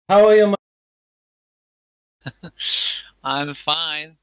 How are you? I'm fine.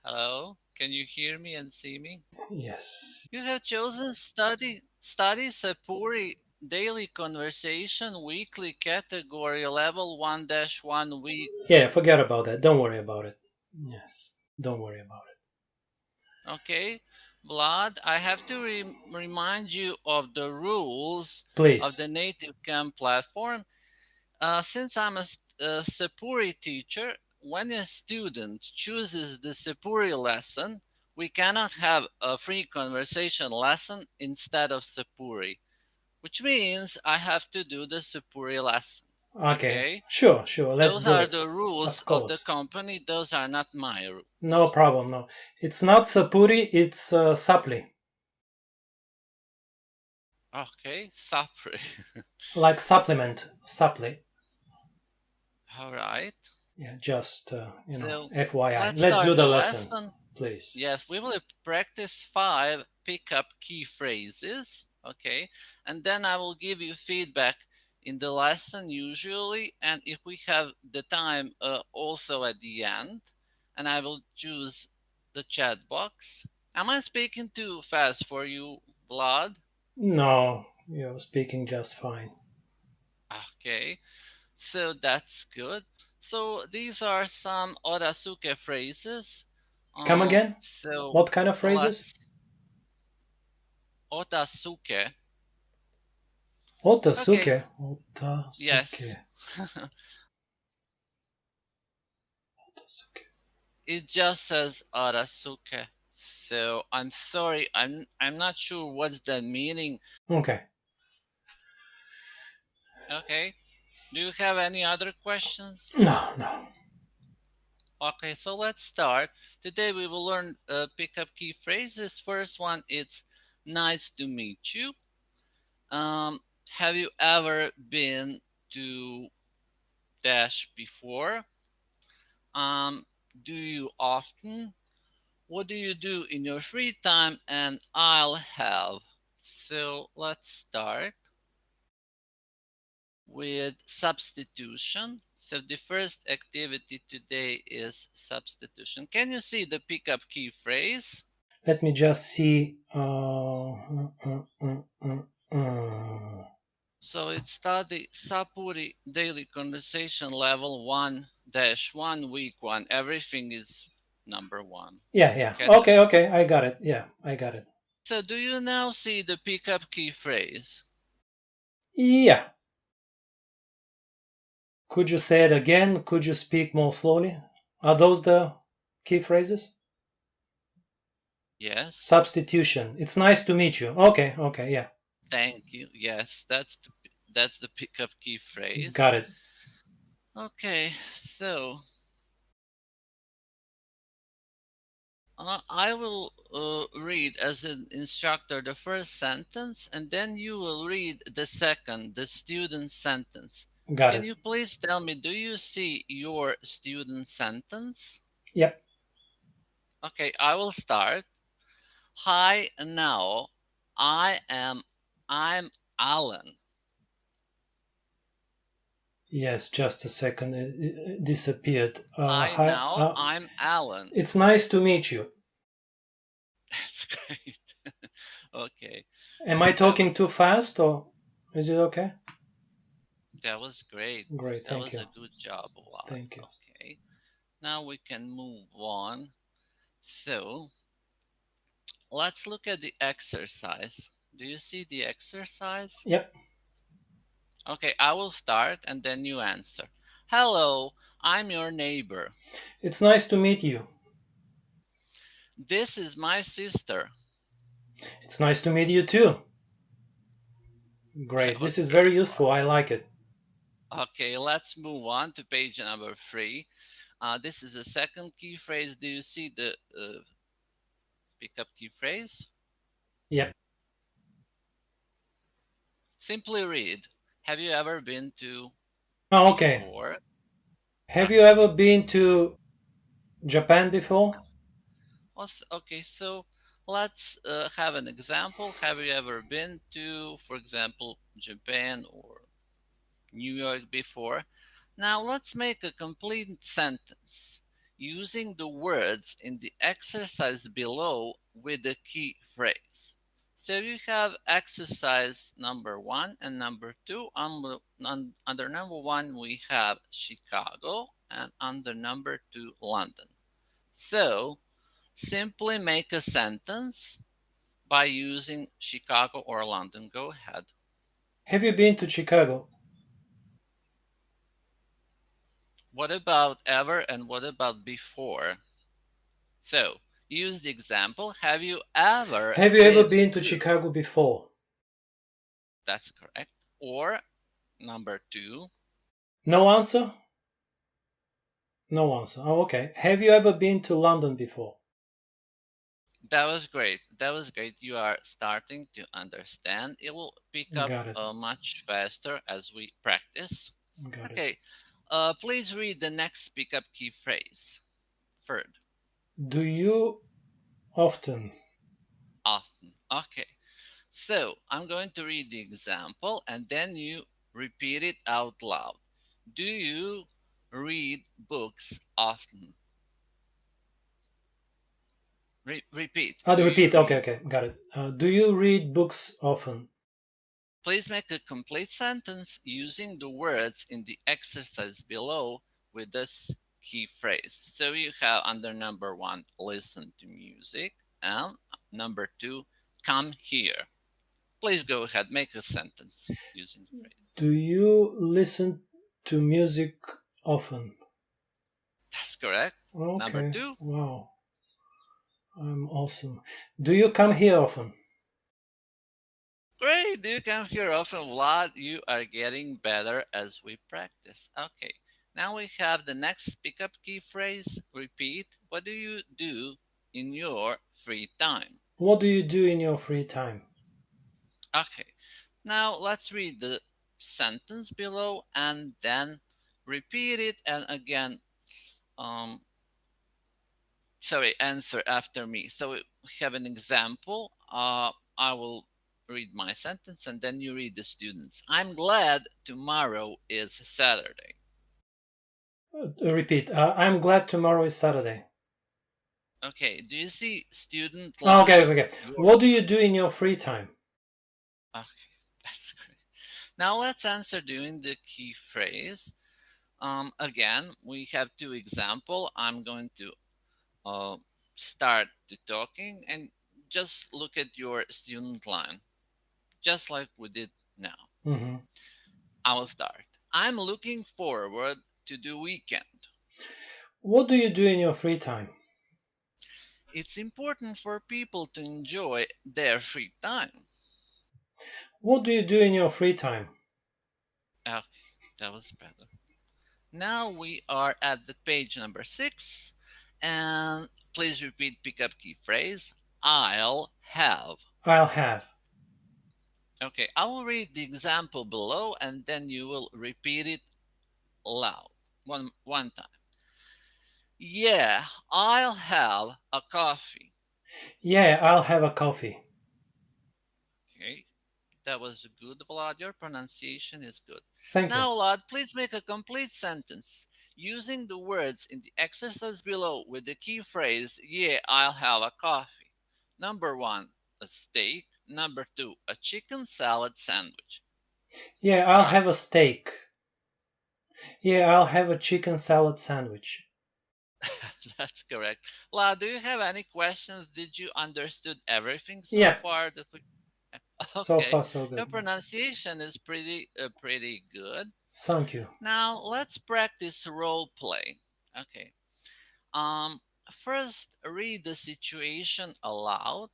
Hello? Can you hear me and see me? Yes. You have chosen study Sapuri daily conversation weekly category level 1-1 week. Yeah, forget about that. Don't worry about it. Yes. Don't worry about it. Okay? Vlad, I have to remind you of the rules of Please. the native camp platform. Since I'm a Sapuri teacher, when a student chooses the Sapuri lesson, we cannot have a free conversation lesson instead of Sapuri, which means I have to do the Sapuri lesson. Okay. Okay? Sure, sure. Let's Those do are it. the rules Of of the course. company, those are not my No rules. problem. No. It's not sapuri, it's sapli. Okay, Sapuri. Like supplement. Sapli. All right. Yeah, just, So FYI. let's Let's do start the the lesson, lesson. please. Yes, we will practice 5 pickup key phrases, okay? And then I will give you feedback in the lesson usually, and if we have the time also at the end, and I will choose the chat box. Am I speaking too fast for you, Vlad? No, you're speaking just fine. Okay, so that's good. So these are some Orasuke phrases. Come again? So What kind of phrases? let's Otasuke. Okay, Otasuke. Otasuke. yes. Otasuke. It just says Arasuke. So I'm sorry, I'm not sure what's the meaning. Okay. Okay. Do you have any other questions? No, no. Okay, so let's start. Today we will learn pick up key phrases. First one it's nice to meet you. Um, have you ever been to Dash before? Um, do you often? What do you do in your free time? And I'll have. So let's start with substitution. So the first activity today is substitution. Can you see the pickup key phrase? Let me just see. Uh. So it's study Sapuri daily conversation level 1-1 week 1. Everything is number 1 Yeah, yeah. Okay, category. okay. I got it. Yeah, I got it. So do you now see the pickup key phrase? Yeah. Could you say it again? Could you speak more slowly? Are those the key phrases? Yes. Substitution. It's nice to meet you. Okay, okay. Yeah. Thank you. Yes, that's the pickup key phrase. Got it. Okay, so I will read as an instructor the first sentence, and then you will read the second, the student sentence. Got Can it. you please tell me, do you see your student sentence? Yep. Okay, I will start. Hi, now I'm Alan. Yes, just a second. It disappeared. Hi, Hi. now I'm Alan. It's nice to meet you. That's great. Okay, Am I that talking was too fast or is it okay? that was great. Great. That Thank was you. a good job, Vlad. Thank you. Okay, now we can move on. So let's look at the exercise. Do you see the exercise? Yep. Okay, I will start and then you answer. Hello, I'm your neighbor. It's nice to meet you. This is my sister. It's nice to meet you too. Great. That This was is great, very useful. Vlad. I like it. Okay, let's move on to page number 3. This is the second key phrase. Do you see the pickup key phrase? Yep. Simply read. Have you ever been to Oh, okay. before? Have you Okay. ever been to Japan before? Okay, so let's have an example. Have you ever been to, for example, Japan or New York before? Now let's make a complete sentence using the words in the exercise below with the key phrase. So you have exercise number 1 and number 2. Under number 1 we have Chicago, and under number 2 London. So simply make a sentence by using Chicago or London. Go ahead. Have you been to Chicago? What about ever and what about before? So use the example. Have you ever been to Chicago before? That's correct. Or number 2. No answer? No answer. Oh, okay. Have you ever been to London before? That was great. That was great. You are starting to understand. It will pick up much faster as we practice. Okay. Please read the next pickup key phrase. Third. Do you often? Often. Okay. So I'm going to read the example and then you repeat it out loud. Do you read books often? Repeat. Repeat. Okay. Got it. Do you read books often? Please make a complete sentence using the words in the exercise below with this key phrase. So you have under number 1, listen to music, and number 2, come here. Please go ahead, make a sentence using the phrase. Do you listen to music often? That's correct. Okay. Number 2. Wow. I'm awesome. Do you come here often? Great. Do you come here often? Vlad, you are getting better as we practice. Okay. Now we have the next pickup key phrase. Repeat. What do you do in your free time? What do you do in your free time? Okay. Now let's read the sentence below and then repeat it and again answer after me. So we have an example. I will read my sentence and then you read the students. I'm glad tomorrow is Saturday. Repeat. I'm glad tomorrow is Saturday. Okay. Do you see student? Okay. What do you do in your free time? Okay, that's great. Now let's answer doing the key phrase. Again, we have 2 examples. I'm going to start the talking and just look at your student line, just like we did now. Mm-hmm. I will start. I'm looking forward to the weekend. What do you do in your free time? It's important for people to enjoy their free time. What do you do in your free time? Okay, that was better. Now we are at the page number 6, and please repeat pickup key phrase. I'll have. I'll have. Okay, I will read the example below and then you will repeat it loud one time. Yeah, I'll have a coffee. Yeah, I'll have a coffee. Okay, that was good, Vlad. Your pronunciation is good. Thank you. Now, Vlad, please make a complete sentence using the words in the exercise below with the key phrase, yeah, I'll have a coffee. Number 1, a steak. Number 2, a chicken salad sandwich. Yeah, I'll have a steak. Yeah, I'll have a chicken salad sandwich. That's correct. La, do you have any questions? Did you understood everything so far? That we... Okay. So far, so good. Your pronunciation is pretty good. Thank you. Now let's practice role play. Okay. First, read the situation aloud,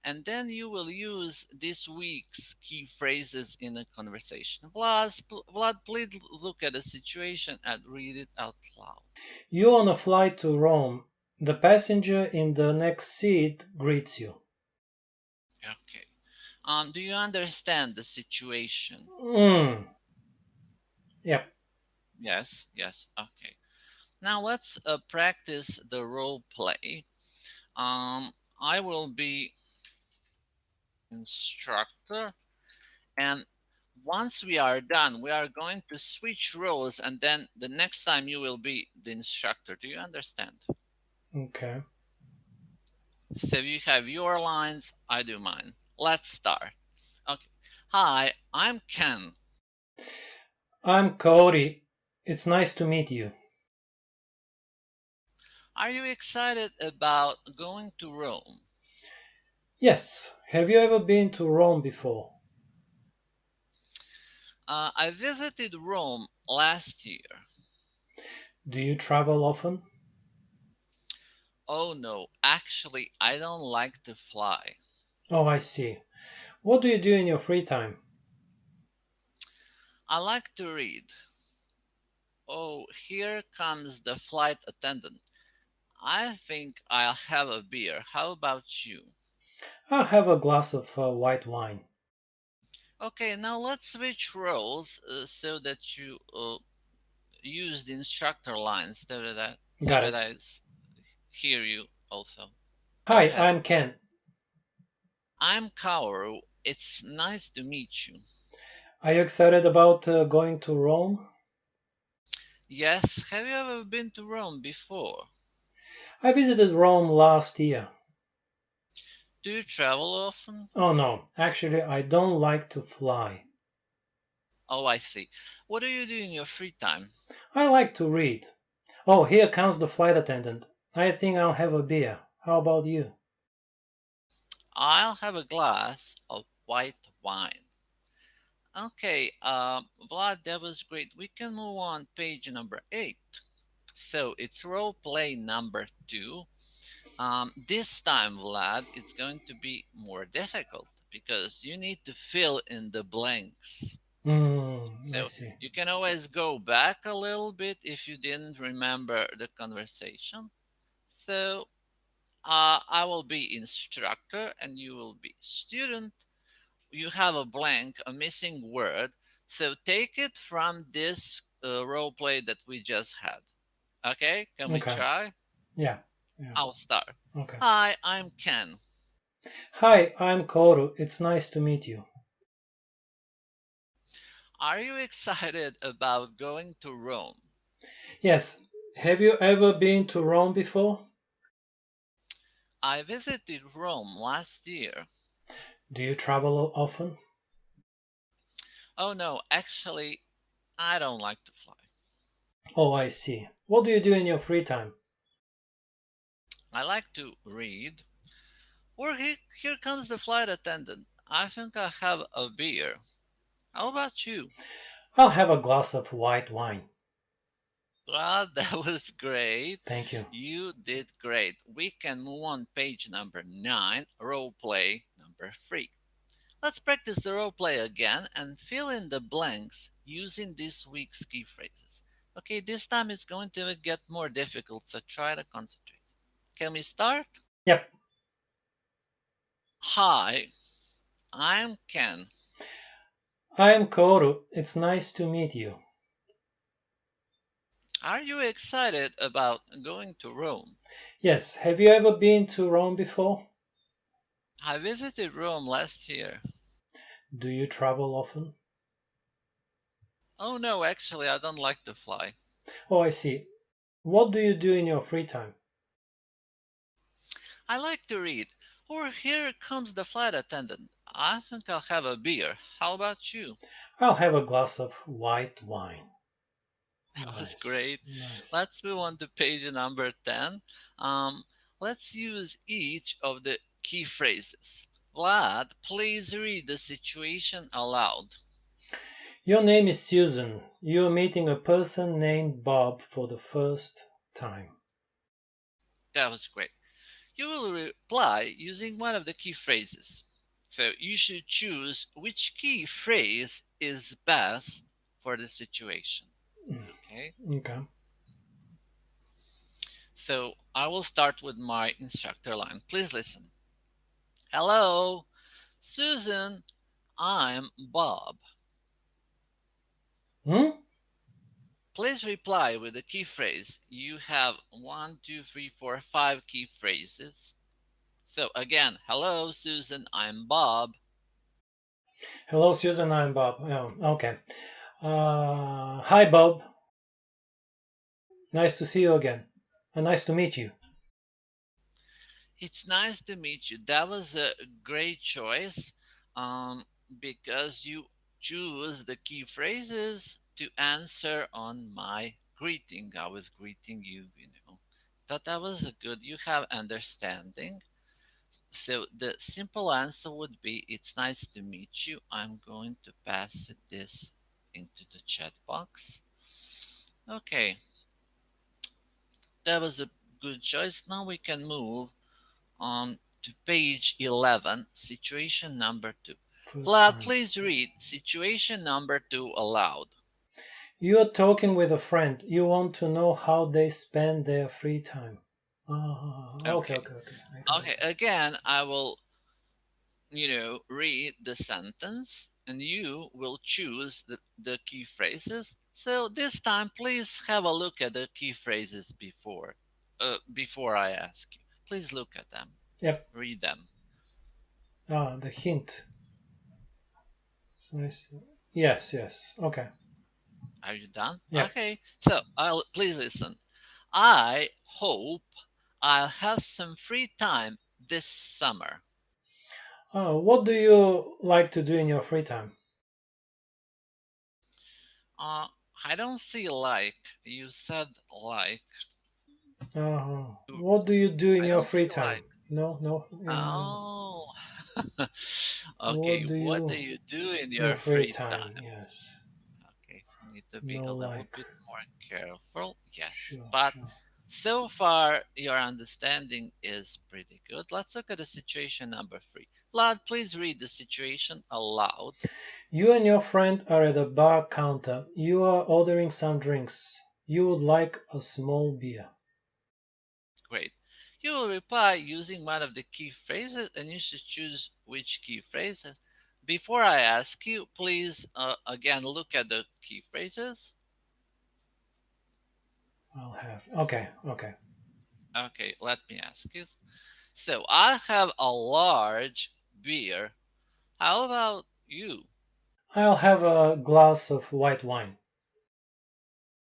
and then you will use this week's key phrases in a conversation. Vlad, please look at the situation and read it out loud. You're on a flight to Rome. The passenger in the next seat greets you. Okay. Do you understand the situation? Yep. Yes. Okay. Now let's practice the role play. I will be instructor and once we are done, we are going to switch roles, and then the next time you will be the instructor. Do you understand? Okay. So you have your lines, I do mine. Let's start. Okay. Hi, I'm Ken. I'm Cody. It's nice to meet you. Are you excited about going to Rome? Yes. Have you ever been to Rome before? I visited Rome last year. Do you travel often? Oh no, actually, I don't like to fly. Oh, I see. What do you do in your free time? I like to read. Oh, here comes the flight attendant. I think I'll have a beer. How about you? I'll have a glass of white wine. Okay, now let's switch roles so that you use the instructor lines so Got that it. hear you also. Go Hi, ahead. I'm Ken. I'm Kaoru. It's nice to meet you. Are you excited about going to Rome? Yes, have you ever been to Rome before? I visited Rome last year. Do you travel often? Oh no, actually, I don't like to fly. Oh, I see. What do you do in your free time? I like to read. Oh, here comes the flight attendant. I think I'll have a beer. How about you? I'll have a glass of white wine. Okay, Vlad, that was great. We can move on page number 8. So it's role play number 2. This time, Vlad, it's going to be more difficult because you need to fill in the blanks. I So see. you can always go back a little bit if you didn't remember the conversation. So I will be instructor and you will be student. You have a blank, a missing word. So take it from this role play that we just had. Okay, can we Okay. try? Yeah. Yeah. I'll start. Okay. Hi, I'm Ken. Hi, I'm Koru. It's nice to meet you. Are you excited about going to Rome? Yes. Have you ever been to Rome before? I visited Rome last year. Do you travel often? Oh no, actually, I don't like to fly. Oh, I see. What do you do in your free time? I like to read. Or here comes the flight attendant. I think I'll have a beer. How about you? I'll have a glass of white wine. Well, that was great. Thank you. You did great. We can move on page number 9, role play number 3. Let's practice the role play again and fill in the blanks using this week's key phrases. Okay, this time it's going to get more difficult, so try to concentrate. Can we start? Yep. Hi, I'm Ken. I'm Koru. It's nice to meet you. Are you excited about going to Rome? Yes. Have you ever been to Rome before? I visited Rome last year. Do you travel often? Oh no, actually, I don't like to fly. Oh, I see. What do you do in your free time? I like to read. Or here comes the flight attendant. I think I'll have a beer. How about you? I'll have a glass of white wine. That was Nice. great. Nice. Let's move on to page number 10. Let's use each of the key phrases. Vlad, please read the situation aloud. Your name is Susan. You're meeting a person named Bob for the first time. That was great. You will reply using one of the key phrases. So you should choose which key phrase is best for the situation. Okay? Okay. So I will start with my instructor line. Please listen. Hello, Susan. I'm Bob. Hmm? Please reply with the key phrase. You have 1, 2, 3, 4, 5 key phrases. So again, hello, Susan. I'm Bob. Hello, Susan. I'm Bob. Oh, okay. Hi, Bob. Nice to see you again. Nice to meet you. It's nice to meet you. That was a great choice because you choose the key phrases to answer on my greeting. I was greeting you, you know. Thought that was a good. You have understanding. So the simple answer would be, it's nice to meet you. I'm going to pass this into the chat box. Okay, that was a good choice. Now we can move on to page 11, situation number 2. Vlad, please read situation number 2 aloud. You're talking with a friend. You want to know how they spend their free time. Okay. Okay, again, I will, read the sentence and you will choose the key phrases. So this time, please have a look at the key phrases before I ask you. Please look at them. Yep. Read them. The hint. It's nice. Yes. Okay. Are you done? Yeah. Okay. So please listen. I hope I'll have some free time this summer. What do you like to do in your free time? I don't see like. You said like. What do you do in I your don't free see time? like. No. Oh. Okay. What do What you do you do in in your your free free time? time? Yes. Okay. Need to be No a little like. bit more careful. Yes. Sure. But so far, your understanding is pretty good. Let's look at the situation number 3. Vlad, please read the situation aloud. You and your friend are at a bar counter. You are ordering some drinks. You would like a small beer. Great. You will reply using one of the key phrases, and you should choose which key phrases. Before I ask you, please again look at the key phrases. I'll have. Okay. Okay, let me ask you. So, I have a large beer. How about you? I'll have a glass of white wine.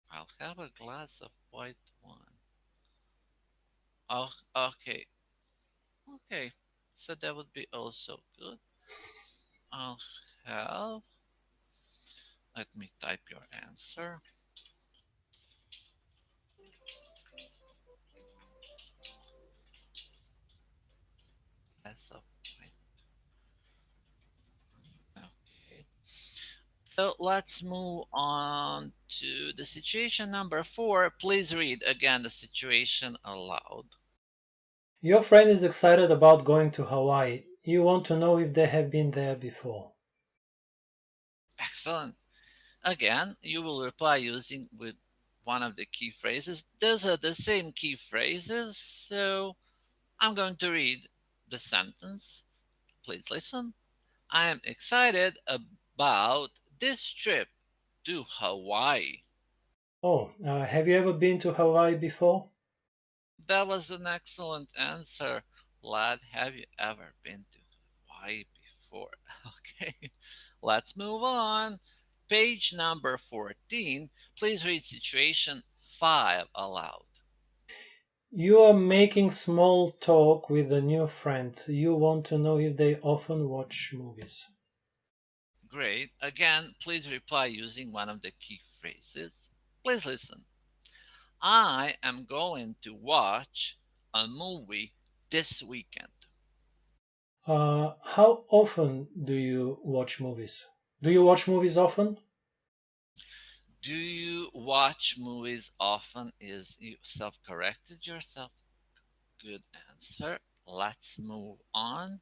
I'll have a glass of white wine. Oh, okay. Okay. So that would be also good. I'll have. Let me type your answer. Glass of white. Okay. So let's move on to the situation number 4. Please read again the situation aloud. Your friend is excited about going to Hawaii. You want to know if they have been there before. Excellent. Again, you will reply using with one of the key phrases. Those are the same key phrases, so I'm going to read the sentence. Please listen. I am excited about this trip to Hawaii. Have you ever been to Hawaii before? That was an excellent answer, lad. Have you ever been to Hawaii before? Okay, let's move on. Page number 14. Please read situation 5 aloud. You are making small talk with a new friend. You want to know if they often watch movies. Great. Again, please reply using one of the key phrases. Please listen. I am going to watch a movie this weekend. How often do you watch movies? Do you watch movies often? Do you watch movies often? Is you self-corrected yourself? Good answer. Let's move on.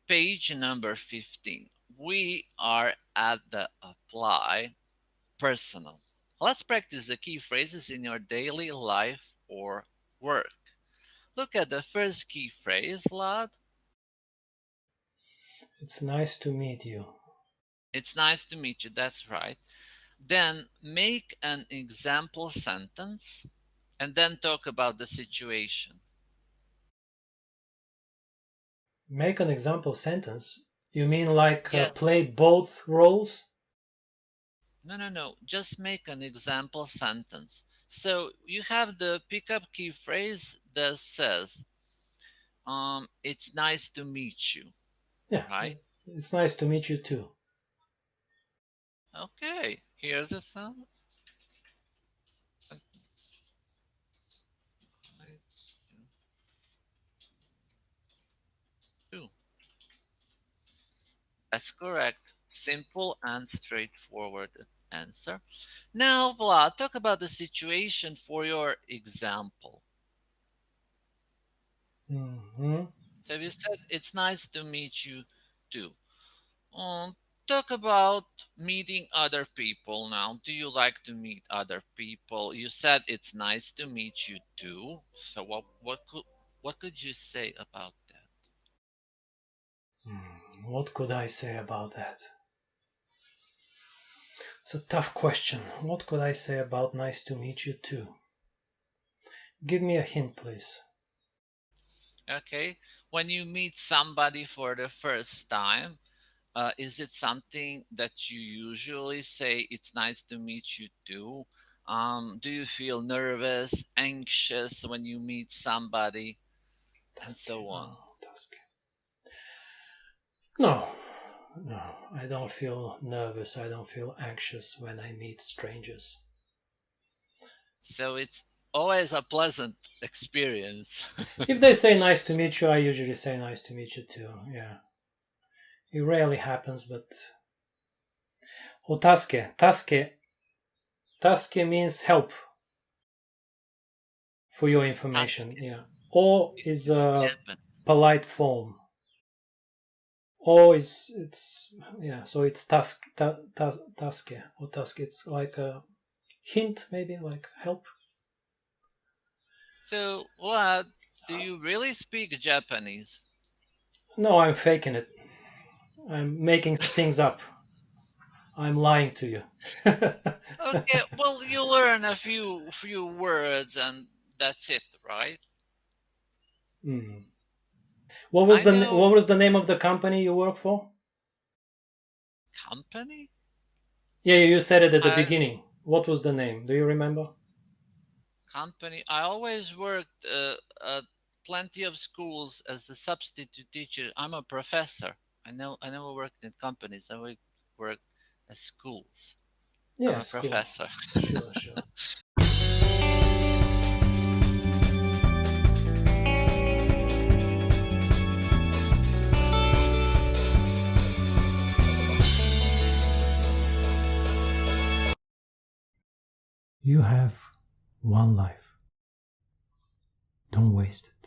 Page number 15. We are at the apply personal. Let's practice the key phrases in your daily life or work. Look at the first key phrase, Vlad. It's nice to meet you. It's nice to meet you. That's right. Then make an example sentence and then talk about the situation. Make an example sentence. You mean like Yes. play both roles? No. Just make an example sentence. So you have the pickup key phrase that says, it's nice to meet you. Yeah. Right? It's nice to meet you too. Okay. Here's the sound. That's correct. Simple and straightforward answer. Now, Vlad, talk about the situation for your example. Mm-hmm. So you said it's nice to meet you too. Talk about meeting other people now. Do you like to meet other people? You said it's nice to meet you too. So what could you say about that? What could I say about that? It's a tough question. What could I say about nice to meet you too? Give me a hint, please. Okay. When you meet somebody for the first time, is it something that you usually say, it's nice to meet you too? Do you feel nervous, anxious when you meet somebody, and so on? No, I don't feel nervous. I don't feel anxious when I meet strangers. So it's always a pleasant experience. If they say nice to meet you, I usually say nice to meet you too. Yeah. It rarely happens, but... Otaske. Taske means help. For your information, yeah. O is a polite form. O is, it's, yeah, so it's taske or taske. It's like a hint, maybe, like help. So, what? Do you really speak Japanese? No, I'm faking it. I'm making things up. I'm lying to you. Okay, well, you learn a few words and that's it, right? Mm. What was the name of the company you work for? Company? Yeah, you said it at the beginning. What was the name? Do you remember? Company. I always worked at plenty of schools as a substitute teacher. I'm a professor. I never worked in companies. I worked at schools. Yeah, I'm a professor. Sure. You have one life. Don't waste it.